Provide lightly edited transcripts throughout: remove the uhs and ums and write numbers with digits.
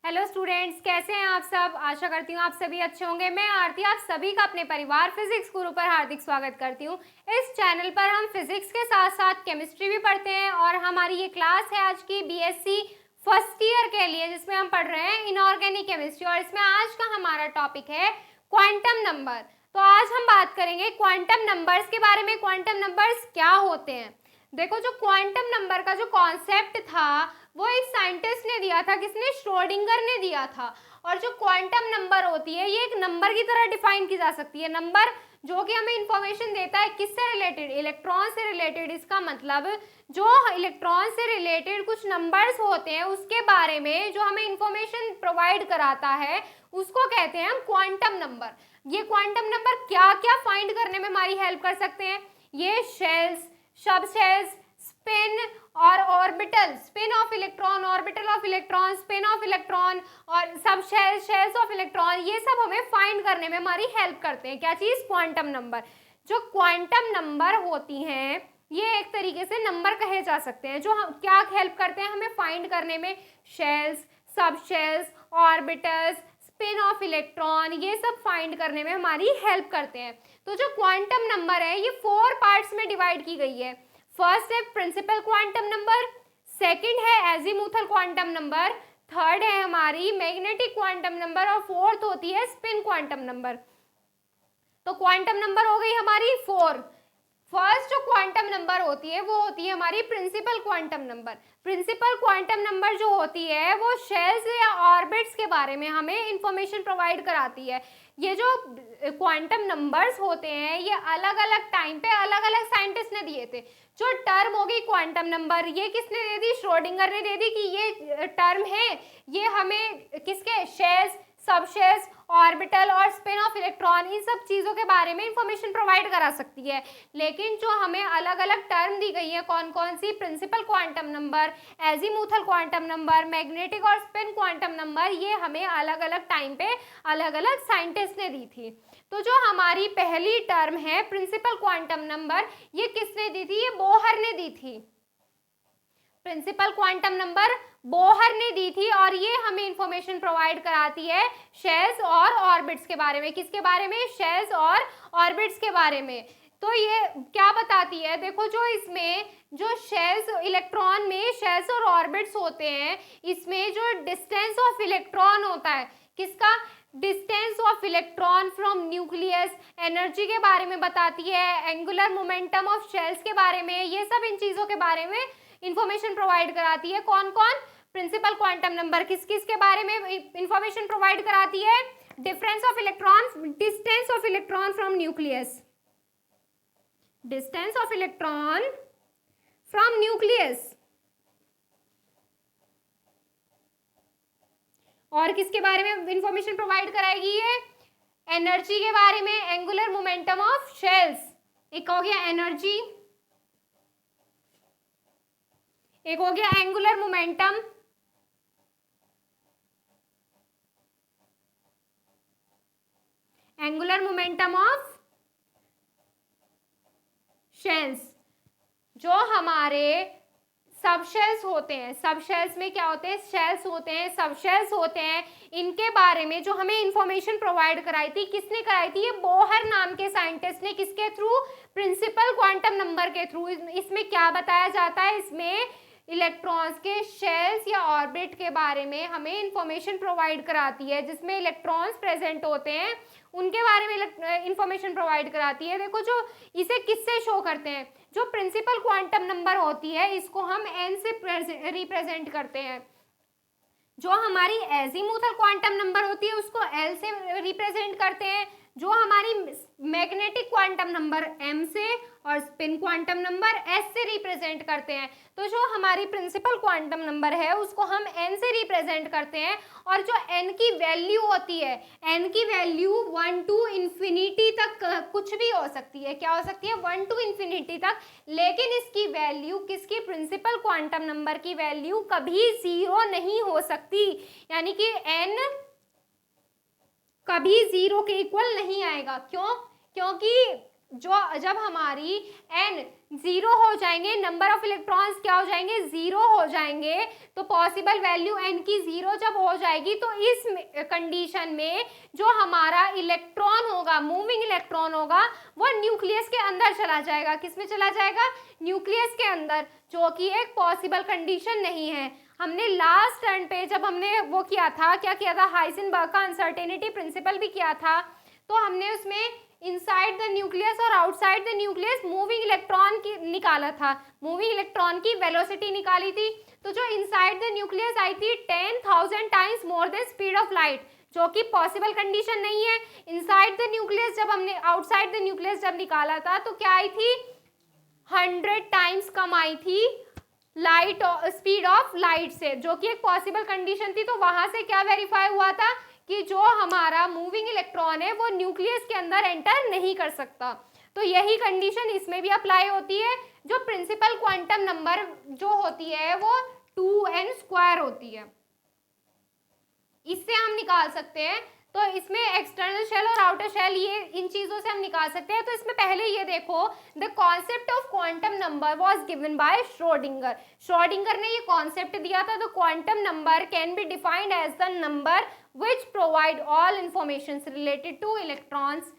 Hello students, कैसे हैं आप सब। आशा करती हूँ आप सभी अच्छे होंगे। मैं आरती आप सभी का अपने परिवार फिजिक्स गुरु पर हार्दिक स्वागत करती हूँ। इस चैनल पर हम फिजिक्स के साथ साथ केमिस्ट्री भी पढ़ते हैं और हमारी ये क्लास है आज की बीएससी फर्स्ट ईयर के लिए, जिसमें हम पढ़ रहे हैं इनऑर्गेनिक केमिस्ट्री और इसमें आज का हमारा टॉपिक है क्वांटम नंबर। तो आज हम बात करेंगे क्वांटम नंबर्स के बारे में। क्वांटम नंबर्स क्या होते हैं। देखो, जो क्वांटम नंबर का जो कॉन्सेप्ट था वो एक साइंटिस्ट ने दिया था। किसने? श्रोडिंगर ने दिया था। और जो क्वांटम नंबर होती है ये एक नंबर की तरह डिफाइन की जा सकती है। नंबर जो कि हमें इंफॉर्मेशन देता है किससे रिलेटेड? इलेक्ट्रॉन से रिलेटेड। इसका मतलब जो इलेक्ट्रॉन से रिलेटेड कुछ नंबर्स होते हैं उसके बारे में जो हमें इंफॉर्मेशन प्रोवाइड कराता है उसको कहते हैं हम क्वांटम नंबर। ये क्वांटम नंबर क्या क्या फाइंड करने में हमारी हेल्प कर सकते हैं? ये शेल्स, सब शेल्स, स्पिन और orbital, spin of electron, orbital of electron, spin of electron और सब शेल्स, शेल्स ऑफ इलेक्ट्रॉन, ये सब हमें फाइंड करने में हमारी हेल्प करते हैं। क्या चीज? Quantum number. जो क्वांटम नंबर होती हैं ये एक तरीके से नंबर कहे जा सकते हैं जो हम क्या हेल्प करते हैं हमें फाइंड करने में? शेल्स, सब shells, orbitals, spin of electron, ये सब फाइंड करने में हमारी हेल्प करते हैं। तो जो क्वांटम नंबर है ये 4 पार्ट्स में डिवाइड की गई है। फर्स्ट है प्रिंसिपल क्वांटम नंबर, सेकंड है एजीमुथल क्वांटम नंबर, थर्ड है हमारी मैग्नेटिक क्वांटम नंबर और फोर्थ होती है स्पिन क्वांटम नंबर। तो क्वांटम नंबर हो गई हमारी 4। फर्स्ट जो क्वांटम नंबर होती है वो होती है हमारी principal quantum number. Principal quantum number जो होती है वो शेल्स या ऑर्बिट्स के बारे में हमें इंफॉर्मेशन प्रोवाइड कराती है। ये जो क्वांटम नंबर्स होते हैं ये अलग अलग टाइम पे अलग अलग साइंटिस्ट ने दिए थे। जो टर्म होगी क्वांटम नंबर ये किसने दे दी? श्रोडिंगर ने दे दी कि ये टर्म है ये हमें किसके? शेल्स, सब शेल्स, ऑर्बिटल और स्पिन ऑफ इलेक्ट्रॉन, इन सब चीजों के बारे में इंफॉर्मेशन प्रोवाइड करा सकती है। लेकिन जो हमें अलग अलग टर्म दी गई है कौन कौन सी? Principal quantum number, azimuthal quantum number, magnetic और स्पिन क्वांटम नंबर, ये हमें अलग अलग टाइम पे अलग अलग साइंटिस्ट ने दी थी। तो जो हमारी पहली टर्म है प्रिंसिपल क्वांटम नंबर ये किसने दी थी? ये बोहर ने दी थी। प्रिंसिपल क्वांटम नंबर बोहर ने दी थी और ये हमें इंफॉर्मेशन प्रोवाइड कराती है शेल्स और ऑर्बिट्स के बारे में। किसके बारे में? शेल्स और ऑर्बिट्स के बारे में। तो ये क्या बताती है? देखो, जो इसमें जो शेल्स, इलेक्ट्रॉन में शेल्स और ऑर्बिट्स होते हैं इसमें जो डिस्टेंस ऑफ इलेक्ट्रॉन होता है, किसका? Distance of electron from nucleus, energy के बारे में बताती है, एंगुलर मोमेंटम ऑफ शेल्स के बारे में, ये सब इन चीजों के बारे में इंफॉर्मेशन प्रोवाइड कराती है। कौन कौन? प्रिंसिपल क्वांटम नंबर किस किस के बारे में इंफॉर्मेशन प्रोवाइड कराती है? Difference of electron, distance of electron from nucleus, distance of electron from nucleus, और किसके बारे में इंफॉर्मेशन प्रोवाइड कराएगी? ये एनर्जी के बारे में, एंगुलर मोमेंटम ऑफ शेल्स, एक हो गया एनर्जी, एक हो गया angular momentum, angular momentum of shells. जो हमारे सब शेल्स होते हैं, सब शेल्स में क्या होते हैं? शेल्स होते हैं, सब शेल्स होते हैं, इनके बारे में जो हमें इंफॉर्मेशन प्रोवाइड कराई थी किसने कराई थी? ये बोहर नाम के साइंटिस्ट ने। किसके थ्रू? प्रिंसिपल क्वांटम नंबर के थ्रू। इसमें क्या बताया जाता है? इसमें इलेक्ट्रॉन्स के शेल्स या ऑर्बिट के बारे में हमें इंफॉर्मेशन प्रोवाइड कराती है। जिसमें इलेक्ट्रॉन्स प्रेजेंट होते हैं उनके बारे में इंफॉर्मेशन प्रोवाइड कराती है। देखो, जो इसे किससे शो करते हैं? जो प्रिंसिपल क्वांटम नंबर होती है इसको हम n से रिप्रेजेंट करते हैं। जो हमारी एजीमुथल क्वांटम नंबर होती है उसको L से रिप्रेजेंट करते हैं। जो हमारी मैग्नेटिक क्वांटम नंबर M से और स्पिन क्वांटम नंबर S से रिप्रेजेंट करते हैं। तो जो हमारी प्रिंसिपल क्वांटम नंबर है उसको हम N से रिप्रेजेंट करते हैं। और जो N की वैल्यू होती है, N की वैल्यू 1 to इंफिनिटी तक कुछ भी हो सकती है। क्या हो सकती है? 1 to इंफिनिटी तक। लेकिन इसकी वैल्यू, किसकी? प्रिंसिपल क्वांटम नंबर की वैल्यू कभी 0 नहीं हो सकती। यानी कि N कभी 0 के इक्वल नहीं आएगा। क्यों? क्योंकि जब हमारी n जीरो हो जाएंगे, नंबर ऑफ इलेक्ट्रॉन्स क्या हो जाएंगे, जीरो हो जाएंगे, तो पॉसिबल वैल्यू n की जीरो जब हो जाएगी तो इस कंडीशन में जो हमारा इलेक्ट्रॉन होगा, मूविंग इलेक्ट्रॉन होगा, वो न्यूक्लियस के अंदर चला जाएगा। किसमें चला जाएगा, न्यूक्लियस के अंदर, जो कि एक पॉसिबल कंडीशन नहीं है। हमने लास्ट टर्न पे जब हमने वो किया था, क्या किया था, हाइजेनबर्ग का अनसर्टेनिटी प्रिंसिपल भी किया था, तो हमने उसमें इनसाइड द न्यूक्लियस और outside the nucleus moving electron की निकाला था, मूविंग इलेक्ट्रॉन की वेलोसिटी निकाली थी। तो जो इनसाइड द न्यूक्लियस आई थी 10,000 times more than speed of light, जो कि पॉसिबल कंडीशन नहीं है। इनसाइड द न्यूक्लियस जब हमने, आउटसाइड द न्यूक्लियस जब निकाला था तो क्या आई थी, 100 टाइम्स कम आई थी लाइट, स्पीड ऑफ लाइट से, जो कि एक पॉसिबल कंडीशन थी। तो वहां से क्या वेरीफाई हुआ था कि जो हमारा मूविंग इलेक्ट्रॉन है वो न्यूक्लियस के अंदर एंटर नहीं कर सकता। तो यही कंडीशन इसमें भी अप्लाई होती है। जो प्रिंसिपल क्वांटम नंबर जो होती है वो 2n² होती है, इससे हम निकाल सकते हैं। तो इसमें एक्सटर्नल शेल और आउटर शेल, ये इन चीजों से हम निकाल सकते हैं। तो इसमें पहले ये देखो, the concept of quantum number was given by Schrodinger. Schrodinger ने ये कॉन्सेप्ट दिया था, the quantum number can be defined as the number which provide all information related to electrons।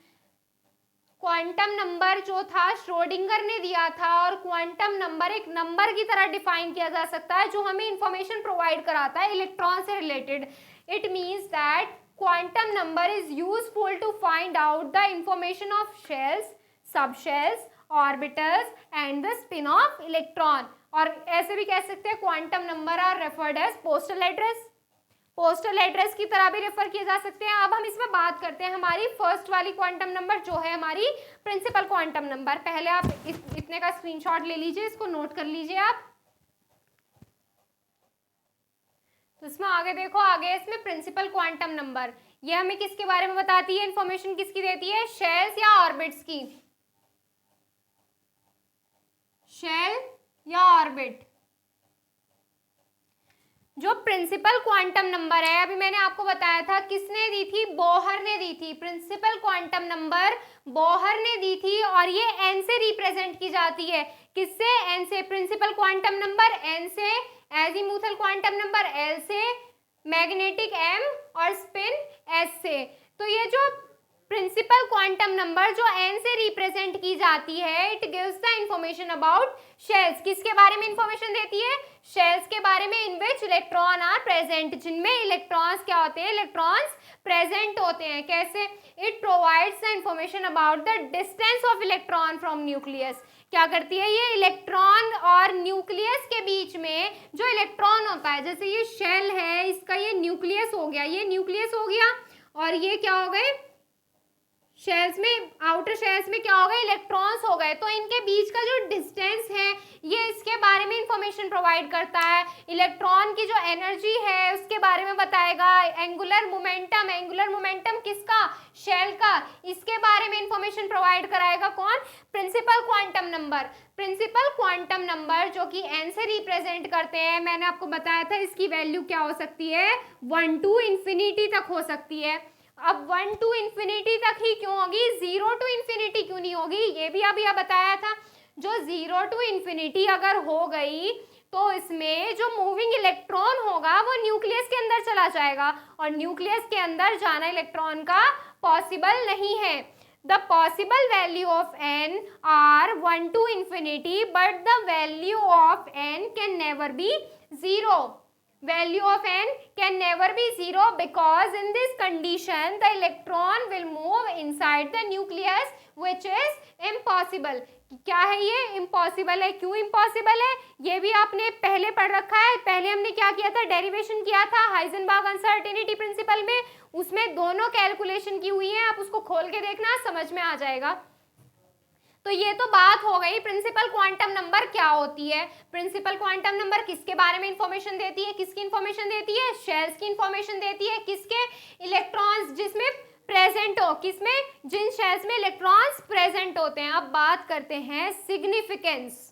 Quantum number जो था श्रोडिंगर ने दिया था, और क्वांटम नंबर एक नंबर की तरह डिफाइन किया जा सकता है जो हमें इंफॉर्मेशन प्रोवाइड कराता है इलेक्ट्रॉन से related. It means that quantum number is useful to find out the information of shells, subshells, orbitals and the spin of electron. और ऐसे भी कह सकते हैं quantum number are referred as postal address, postal address की तरह भी refer किए जा सकते हैं। अब हम इसमें बात करते हैं हमारी फर्स्ट वाली क्वांटम नंबर जो है हमारी प्रिंसिपल क्वांटम नंबर। पहले आप इतने का स्क्रीनशॉट ले लीजिए, इसको नोट कर लीजिए आप। तो इसमें आगे देखो, आगे इसमें प्रिंसिपल क्वांटम नंबर, ये हमें किसके बारे में बताती है, इंफॉर्मेशन किसकी देती है, शेल्स या ऑर्बिट्स की, शेल या ऑर्बिट। जो प्रिंसिपल क्वांटम नंबर है, अभी मैंने आपको बताया था किसने दी थी, बोहर ने दी थी। प्रिंसिपल क्वांटम नंबर बोहर ने दी थी, और ये n से रिप्रेजेंट की जाती है। किससे, n से। प्रिंसिपल क्वांटम नंबर n से, एजीमुथल क्वांटम नंबर l से, मैग्नेटिक m और स्पिन s से। तो ये जो प्रिंसिपल क्वांटम नंबर जो n से रिप्रेजेंट की जाती है, it gives the information about shells. किसके बारे में इंफॉर्मेशन देती है, शेल्स के बारे में, इन विच इलेक्ट्रॉन आर प्रेजेंट, जिनमें इलेक्ट्रॉन्स क्या होते हैं, इलेक्ट्रॉन्स प्रेजेंट होते हैं। कैसे, it provides the information about the distance of electron from nucleus. क्या करती है ये, इलेक्ट्रॉन और न्यूक्लियस के बीच में जो इलेक्ट्रॉन होता है, जैसे ये शेल है, इसका ये न्यूक्लियस हो गया, ये न्यूक्लियस हो गया, और ये क्या हो गए, शेल्स में, आउटर शेल्स में क्या हो गए, इलेक्ट्रॉन्स हो गए। तो इनके बीच का जो डिस्टेंस है, ये इसके बारे में इंफॉर्मेशन प्रोवाइड करता है। इलेक्ट्रॉन की जो एनर्जी है उसके बारे में बताएगा। एंगुलर मोमेंटम, एंगुलर मोमेंटम किसका, शेल का, इसके बारे में इंफॉर्मेशन प्रोवाइड कराएगा कौन, principal quantum number. Principal quantum number जो कि n से रिप्रेजेंट करते हैं, मैंने आपको बताया था इसकी वैल्यू क्या हो सकती है, 1 to इंफिनिटी तक हो सकती है। अब 1 to इंफिनिटी तक ही क्यों होगी, 0 to इंफिनिटी क्यों नहीं होगी, ये भी अभी बताया था। जो 0 to इंफिनिटी अगर हो गई तो इसमें जो मूविंग इलेक्ट्रॉन होगा वो न्यूक्लियस के अंदर चला जाएगा, और न्यूक्लियस के अंदर जाना इलेक्ट्रॉन का पॉसिबल नहीं है। The possible value of n are 1 to infinity, but the value of n can never be 0। Value of n can never be 0 because in this condition the electron will move inside the nucleus, which is impossible। क्या है ये, impossible है। क्यों impossible है, ये भी आपने पहले पढ़ रखा है। पहले हमने क्या किया था, डेरिवेशन किया था हाइजेनबर्ग अनसर्टेनिटी प्रिंसिपल में, उसमें दोनों कैलकुलेशन की हुई है। आप उसको खोल के देखना, समझ में आ जाएगा। तो ये तो बात हो गई प्रिंसिपल क्वांटम नंबर क्या होती है। प्रिंसिपल क्वांटम नंबर किसके बारे में इंफॉर्मेशन देती है, किसकी इंफॉर्मेशन देती है, शेल्स की इंफॉर्मेशन देती है। किसके, इलेक्ट्रॉन्स जिसमें प्रेजेंट हो, किसमें, जिन शेल्स में इलेक्ट्रॉन्स प्रेजेंट होते हैं। अब बात करते हैं सिग्निफिकेंस।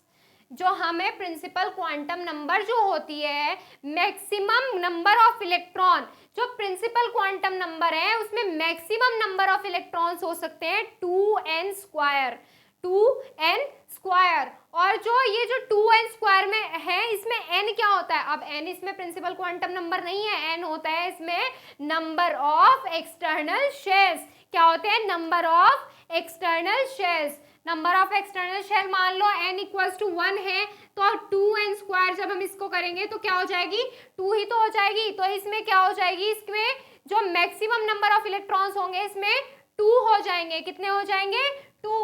जो हमें प्रिंसिपल क्वांटम नंबर जो होती है, मैक्सिमम नंबर ऑफ इलेक्ट्रॉन, जो प्रिंसिपल क्वांटम नंबर है उसमें मैक्सिमम नंबर ऑफ इलेक्ट्रॉन्स हो सकते हैं 2n², 2n²। और जो ये जो 2n² में है इसमें n क्या होता है? अब n इसमें प्रिंसिपल क्वांटम नंबर नहीं है, n होता है इसमें नंबर ऑफ एक्सटर्नल शेल्स। क्या होते हैं? Number of external shells. Number of external shell मान लो n इक्वल्स टू 1 है, तो 2n² जब हम इसको करेंगे तो क्या हो जाएगी? 2 ही तो हो जाएगी। तो इसमें क्या हो जाएगी? इसमें जो मैक्सिमम नंबर ऑफ इलेक्ट्रॉन्स होंगे इसमें 2 हो जाएंगे। कितने हो जाएंगे? 2।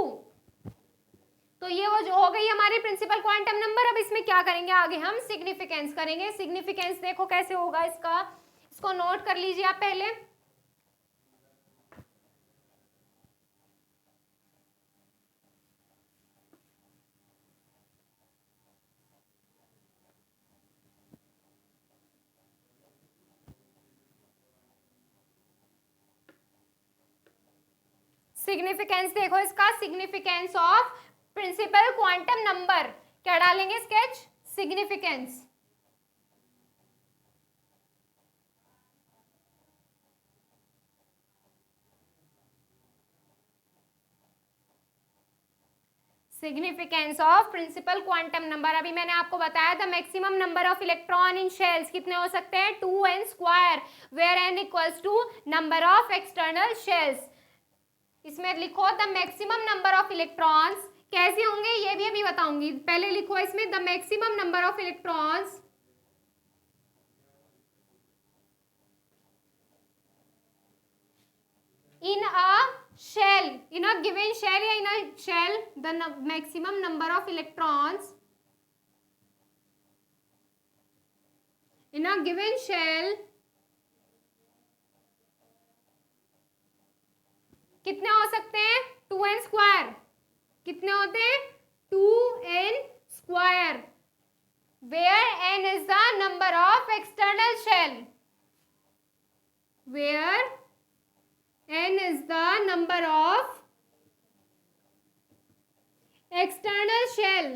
तो ये हो गई हमारी प्रिंसिपल क्वांटम नंबर। अब इसमें क्या करेंगे? आगे हम सिग्निफिकेंस करेंगे। सिग्निफिकेंस देखो कैसे होगा इसका, इसको नोट कर लीजिए आप पहले। सिग्निफिकेंस देखो इसका, significance of principal quantum number. क्या डालेंगे? Sketch significance. Significance of principal quantum number. अभी मैंने आपको बताया था maximum number of electron in shells कितने हो सकते हैं? 2n², where n equals to number of external shells. इसमें लिखो the maximum number of electrons. कैसे होंगे ये भी अभी बताऊंगी। पहले लिखो इसमें the maximum number of electrons in a shell, in a given shell या in a shell, the maximum number of electrons in a given shell कितने हो सकते हैं? 2n²। कितने होते हैं? 2n², where n is the number of external shell, where n is the number of external shell।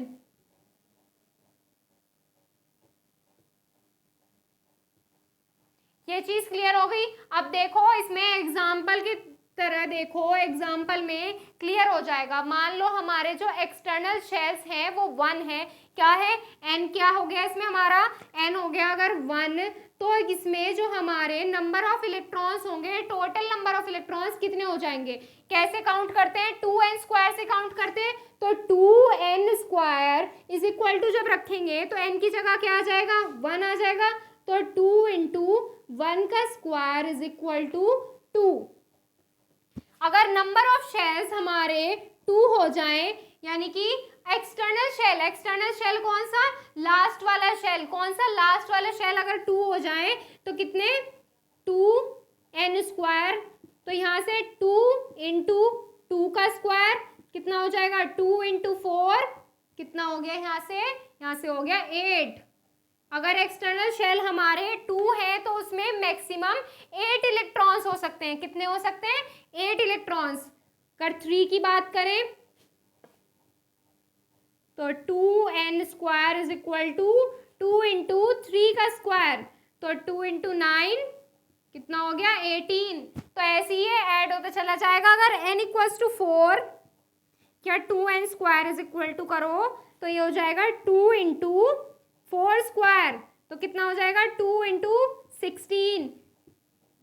ये चीज क्लियर हो गई। अब देखो इसमें एग्जाम्पल की तरह देखो, एग्जाम्पल में क्लियर हो जाएगा। मान लो हमारे जो एक्सटर्नल शेल्स हैं वो 1 है। क्या है? n क्या हो गया इसमें हमारा? n हो गया अगर 1, तो इसमें जो हमारे नंबर ऑफ इलेक्ट्रॉन्स होंगे, टोटल नंबर ऑफ इलेक्ट्रॉन्स कितने हो जाएंगे? कैसे काउंट करते हैं? 2n² से काउंट करते हैं। तो 2n² इज इक्वल टू जब रखेंगे तो n की जगह क्या आ जाएगा? 1 आ जाएगा। तो 2 इंटू 1 का स्क्वायर इज इक्वल टू 2। अगर नंबर ऑफ शेल्स हमारे 2 हो जाएं, यानी कि एक्सटर्नल शेल कौन सा? लास्ट वाला शेल। कौन सा? लास्ट वाला शेल अगर 2 हो जाए तो कितने? 2n²। तो यहाँ से 2 इंटू 2 का स्क्वायर कितना हो जाएगा? 2 इंटू 4 कितना हो गया? यहाँ से हो गया 8। अगर एक्सटर्नल शेल हमारे 2 है तो उसमें मैक्सिमम 8 इलेक्ट्रॉन्स हो सकते हैं। कितने हो सकते हैं? 8 इलेक्ट्रॉन्स। अगर 3 की बात करें तो 2n² is equal to 2 into 3 का स्क्वायर, तो 2 इंटू 9 कितना हो गया? 18। तो ऐसे ही ये ऐड होता चला जाएगा। अगर n इक्वल्स टू 4 क्या 2n² इज इक्वल टू करो तो ये हो जाएगा 2 इंटू 4²। तो कितना हो जाएगा? 2 इंटू 16,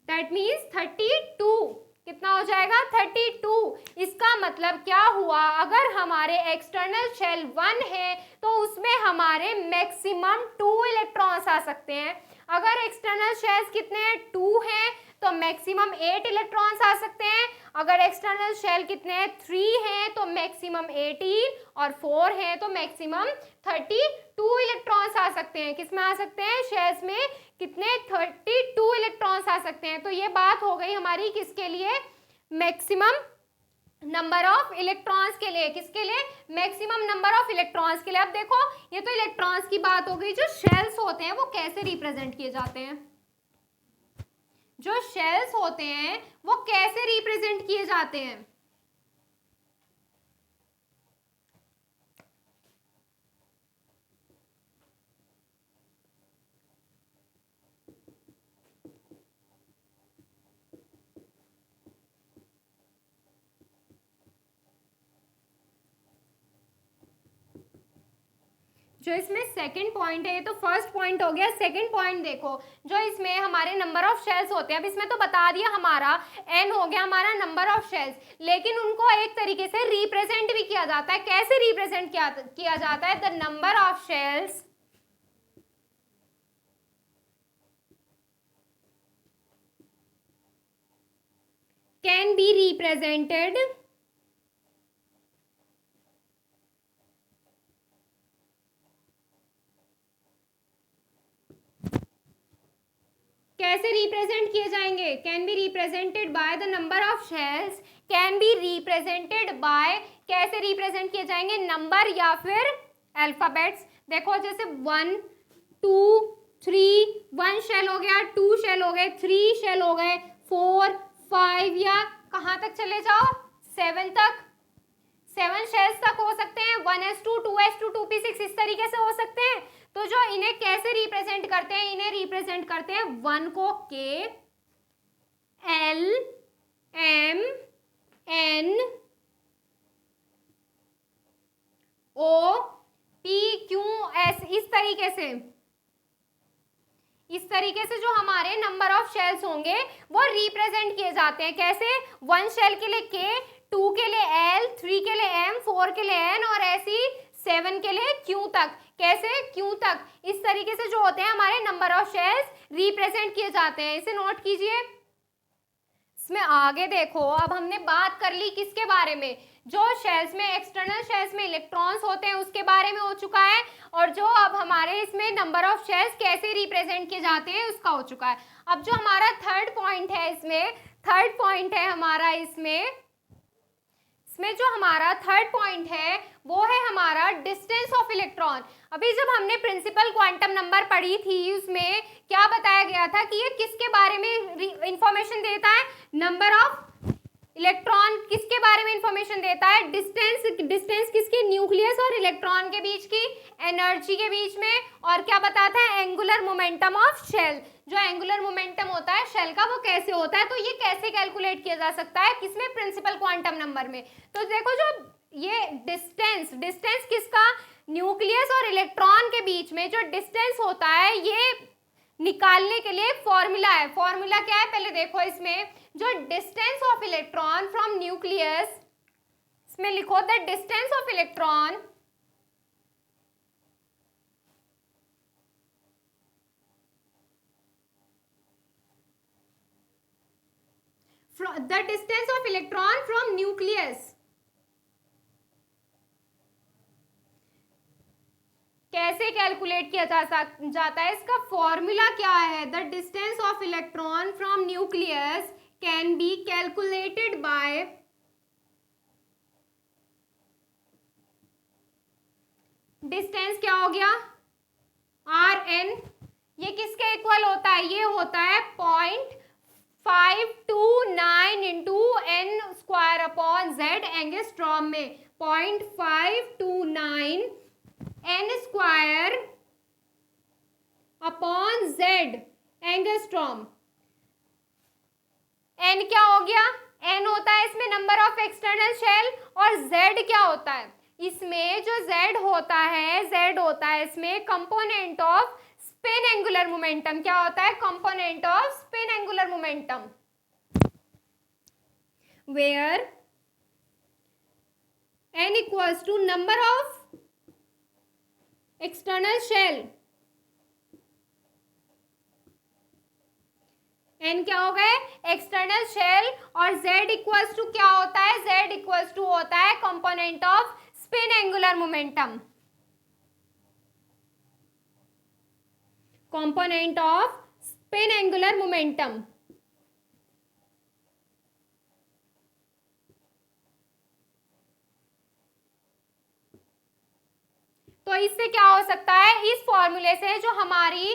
दैट मीन्स 32। कितना हो जाएगा? 32। इसका मतलब क्या हुआ? अगर हमारे एक्सटर्नल शेल 1 है तो उसमें हमारे मैक्सिमम 2 इलेक्ट्रॉन्स आ सकते हैं। अगर एक्सटर्नल शेल्स कितने हैं? 2 हैं तो मैक्सिमम 8 इलेक्ट्रॉन्स आ सकते हैं। अगर एक्सटर्नल शेल कितने हैं? 3 हैं तो मैक्सिमम 18, और 4 हैं तो मैक्सिमम 32 इलेक्ट्रॉन्स आ सकते हैं। किसमें आ सकते हैं? शेल्स में कितने? 32 इलेक्ट्रॉन्स आ सकते हैं। तो ये बात हो गई हमारी किसके लिए? मैक्सिमम नंबर ऑफ इलेक्ट्रॉन्स के लिए। किसके लिए? मैक्सिमम नंबर ऑफ इलेक्ट्रॉन्स के लिए। अब देखो ये तो इलेक्ट्रॉन्स की बात हो गई। जो शेल्स होते हैं वो कैसे रिप्रेजेंट किए जाते हैं? जो शेल्स होते हैं वो कैसे रिप्रेजेंट किए जाते हैं? जो इसमें सेकंड पॉइंट है, ये तो फर्स्ट पॉइंट हो गया। सेकंड पॉइंट देखो, जो इसमें हमारे नंबर ऑफ शेल्स होते हैं, अब इसमें तो बता दिया हमारा n हो गया हमारा नंबर ऑफ शेल्स, लेकिन उनको एक तरीके से रिप्रेजेंट भी किया जाता है। कैसे रिप्रेजेंट किया जाता है? The number of shells can be represented कैसे रिप्रेजेंट किए जाएंगे? Can be represented by the number of shells, can be represented by, कैसे रिप्रेजेंट किए जाएंगे? नंबर या फिर अल्फाबेट्स। देखो जैसे 1 2 3, 1 शेल हो गया, 2 शेल हो गए, 3 शेल हो गए, 4 5, या कहाँ तक चले जाओ 7 तक, 7 शेल्स तक हो सकते हैं। 1s2 2s2 2p6 इस तरीके से हो सकते हैं। तो जो इन्हें कैसे रिप्रेजेंट करते हैं? इन्हें रिप्रेजेंट करते हैं 1 को K L M N O P Q S, इस तरीके से जो हमारे नंबर ऑफ शेल्स होंगे वो रिप्रेजेंट किए जाते हैं। कैसे? 1 शेल के लिए K, 2 के लिए L, 3 के लिए M, 4 के लिए N और ऐसी 7 के लिए Q तक। कैसे? Q तक। इस तरीके से जो होते हैं हमारे नंबर ऑफ शेल्स रिप्रेजेंट किए जाते हैं। इसे नोट कीजिए। इसमें आगे देखो, अब हमने बात कर ली किसके बारे में? जो शेल्स में, एक्सटर्नल शेल्स में इलेक्ट्रॉन्स होते हैं उसके बारे में हो चुका है, और जो अब हमारे इसमें नंबर ऑफ शेल्स कैसे रिप्रेजेंट किए जाते हैं उसका हो चुका है। अब जो हमारा थर्ड पॉइंट है इसमें, थर्ड पॉइंट है हमारा इसमें जो हमारा थर्ड पॉइंट है वो है हमारा डिस्टेंस ऑफ इलेक्ट्रॉन। अभी जब हमने प्रिंसिपल क्वांटम नंबर पढ़ी थी उसमें क्या बताया गया था कि ये किसके बारे में इंफॉर्मेशन देता है? नंबर ऑफ इलेक्ट्रॉन किसके बारे में इंफॉर्मेशन देता है? डिस्टेंस किसकी? न्यूक्लियस और इलेक्ट्रॉन के बीच की, एनर्जी के बीच में, और क्या बताता है? Angular momentum of shell. जो एंगुलर मोमेंटम होता है शेल का वो कैसे होता है, तो ये कैसे कैलकुलेट किया जा सकता है? किसमें? प्रिंसिपल क्वांटम नंबर में। तो देखो जो ये डिस्टेंस किसका? न्यूक्लियस और इलेक्ट्रॉन के बीच में जो डिस्टेंस होता है ये निकालने के लिए फॉर्मूला है। फॉर्मूला क्या है? पहले देखो इसमें जो distance of electron from nucleus, इसमें लिखो the distance of electron from nucleus. कैसे कैलकुलेट किया जाता है? इसका फॉर्मूला क्या है? The distance of electron from nucleus can be calculated by distance क्या हो गया? Rn। ये किसके इक्वल होता है? ये होता है 0.529 into n square upon z angstrom में। 0.529 n square upon z angstrom. n क्या हो गया? n होता है इसमें नंबर ऑफ एक्सटर्नल शेल, और z क्या होता है? इसमें जो z होता है इसमें component of spin angular momentum. क्या होता है? Component of spin angular momentum, where n equals to number of external shell. n क्या हो गए? एक्सटर्नल शेल, और z इक्वल्स टू क्या होता है? z इक्वल्स टू होता है component of spin angular momentum, component of spin angular momentum. तो इससे क्या हो सकता है? इस फॉर्मूले से जो हमारी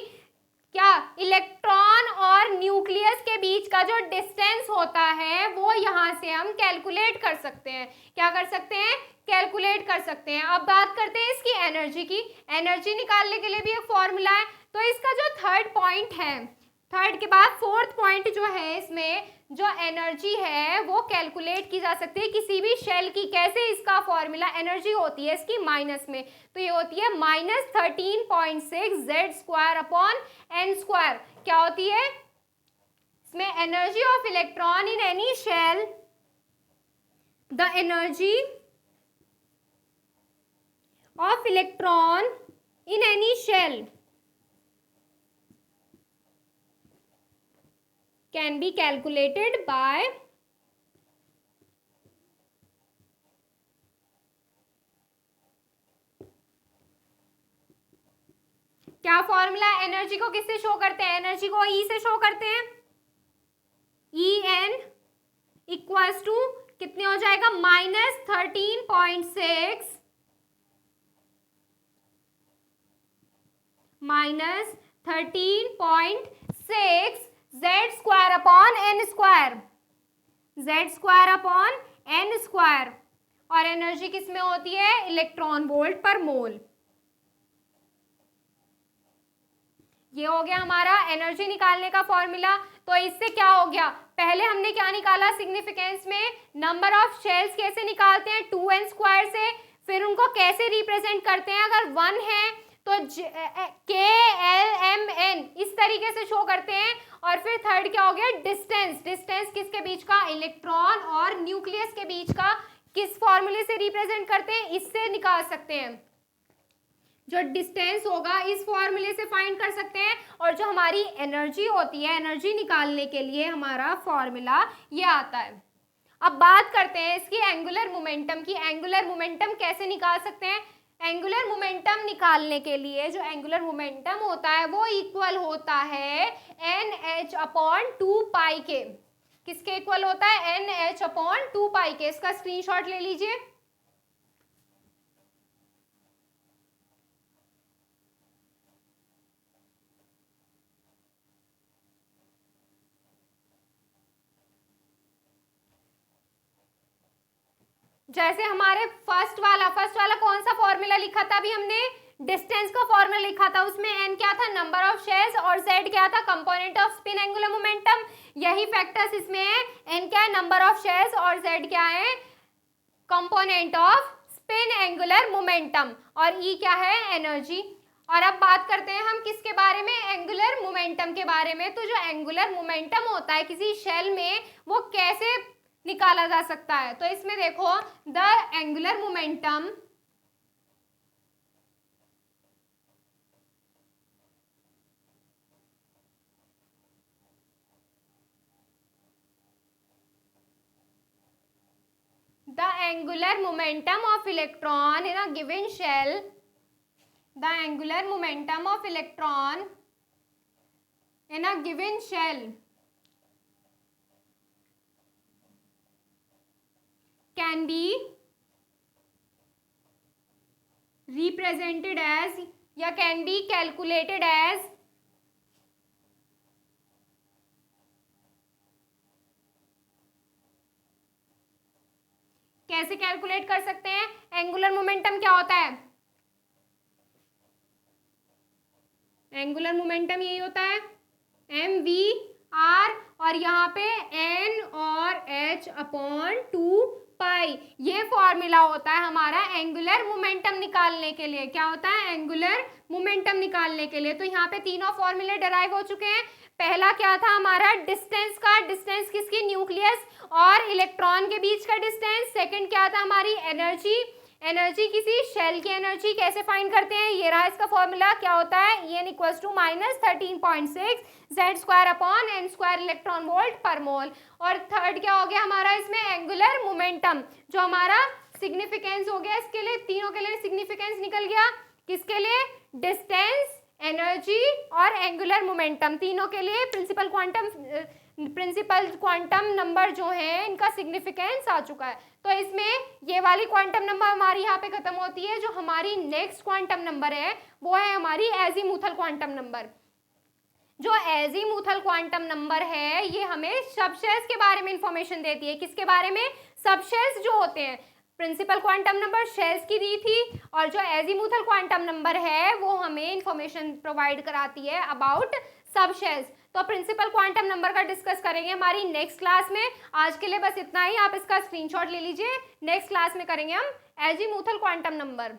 क्या इलेक्ट्रॉन और न्यूक्लियस के बीच का जो डिस्टेंस होता है वो यहां से हम कैलकुलेट कर सकते हैं। क्या कर सकते हैं? कैलकुलेट कर सकते हैं। अब बात करते हैं इसकी एनर्जी की। एनर्जी निकालने के लिए भी एक फॉर्मूला है। तो इसका जो थर्ड पॉइंट है थर्ड के बाद फोर्थ पॉइंट जो है, इसमें जो एनर्जी है वो कैलकुलेट की जा सकती है किसी भी शेल की। कैसे? इसका फॉर्मूला एनर्जी होती है इसकी माइनस में, तो ये होती है -13.6 Z² अपॉन n²। क्या होती है इसमें? Energy of electron in any shell, the energy of electron in any shell can be calculated by क्या फॉर्मूला? एनर्जी को किससे शो करते हैं? एनर्जी को ई से शो करते हैं। ई एन इक्वल्स टू कितने हो जाएगा? -13.6 Z² upon n², Z² upon n²। और एनर्जी किस में होती है? इलेक्ट्रॉन वोल्ट पर मोल। ये हो गया हमारा एनर्जी निकालने का फॉर्मूला। तो इससे क्या हो गया? पहले हमने क्या निकाला? सिग्निफिकेंस में नंबर ऑफ शेल्स कैसे निकालते हैं? 2n² से। फिर उनको कैसे रिप्रेजेंट करते हैं? अगर 1 है तो KLMN इस तरीके से शो करते हैं। और फिर थर्ड क्या हो गया? डिस्टेंस। डिस्टेंस किसके बीच का? इलेक्ट्रॉन और न्यूक्लियस के बीच का। किस फॉर्मूले से रिप्रेजेंट करते हैं? इससे निकाल सकते हैं। जो डिस्टेंस होगा इस फॉर्मूले से फाइंड कर सकते हैं। और जो हमारी एनर्जी होती है, एनर्जी निकालने के लिए हमारा फॉर्मूला ये आता है। अब बात करते हैं इसकी एंगुलर मोमेंटम की। एंगुलर मोमेंटम कैसे निकाल सकते हैं? एंगुलर मोमेंटम निकालने के लिए जो एंगुलर मोमेंटम होता है वो इक्वल होता है NH अपॉन 2π के। किसके इक्वल होता है? NH अपॉन 2π के। इसका स्क्रीनशॉट ले लीजिए। जैसे हमारे फर्स्ट वाला कौन सा फॉर्मूला लिखा था अभी हमने? डिस्टेंस का फॉर्मूला लिखा था। उसमें n क्या था? नंबर ऑफ शेल्स, और z क्या था? Component of spin angular momentum. यही फैक्टर्स इसमें है। n क्या है? नंबर ऑफ शेल्स, और z क्या है? Component of spin angular momentum. और e क्या है? एनर्जी। और अब बात करते हैं हम किसके बारे में? एंगुलर मोमेंटम के बारे में। तो जो एंगुलर मोमेंटम होता है किसी शेल में, वो कैसे निकाला जा सकता है? तो इसमें देखो, the angular momentum of electron in a given shell, the angular momentum of electron in a given shell can be represented as या can be calculated as कैसे कैलकुलेट कर सकते हैं? एंगुलर मोमेंटम क्या होता है? एंगुलर मोमेंटम यही होता है mv/r, और यहाँ पे n और h अपॉन 2π। ये फॉर्मूला होता है हमारा एंगुलर मोमेंटम निकालने के लिए। क्या होता है? एंगुलर मोमेंटम निकालने के लिए। तो यहाँ पे तीनों फॉर्मूले डराइव हो चुके हैं। पहला क्या था हमारा? डिस्टेंस का। डिस्टेंस किसकी? न्यूक्लियस और इलेक्ट्रॉन के बीच का डिस्टेंस। सेकंड क्या था हमारी? एनर्जी। एनर्जी किसी शेल की एनर्जी कैसे फाइंड करते हैं? ये रहा इसका फॉर्मूला। क्या होता है? En equals to -13.6 Z² upon n² electron volt पर मोल। और थर्ड क्या हो गया हमारा इसमें? Angular momentum. जो हमारा सिग्निफिकेंस हो गया, इसके लिए तीनों के लिए सिग्निफिकेंस निकल गया। किसके लिए? डिस्टेंस, एनर्जी और एंगुलर मोमेंटम। तीनों के लिए प्रिंसिपल क्वांटम नंबर जो है इनका सिग्निफिकेंस आ चुका है। तो इसमें ये वाली क्वांटम नंबर हमारी यहाँ पे खत्म होती है। जो हमारी नेक्स्ट क्वांटम नंबर है वो है हमारी एजीमुथल क्वांटम नंबर। जो एजीमुथल क्वांटम नंबर है ये हमें सबशेल्स के बारे में इंफॉर्मेशन देती है। किसके बारे में? सबशेल्स जो होते हैं। प्रिंसिपल क्वांटम नंबर शेल्स की दी थी, और जो एजीमुथल क्वांटम नंबर है वो हमें इंफॉर्मेशन प्रोवाइड कराती है अबाउट सब शेल्स। तो प्रिंसिपल क्वांटम नंबर का डिस्कस करेंगे हमारी नेक्स्ट क्लास में। आज के लिए बस इतना ही, आप इसका स्क्रीनशॉट ले लीजिए। नेक्स्ट क्लास में करेंगे हम एजीमुथल क्वांटम नंबर।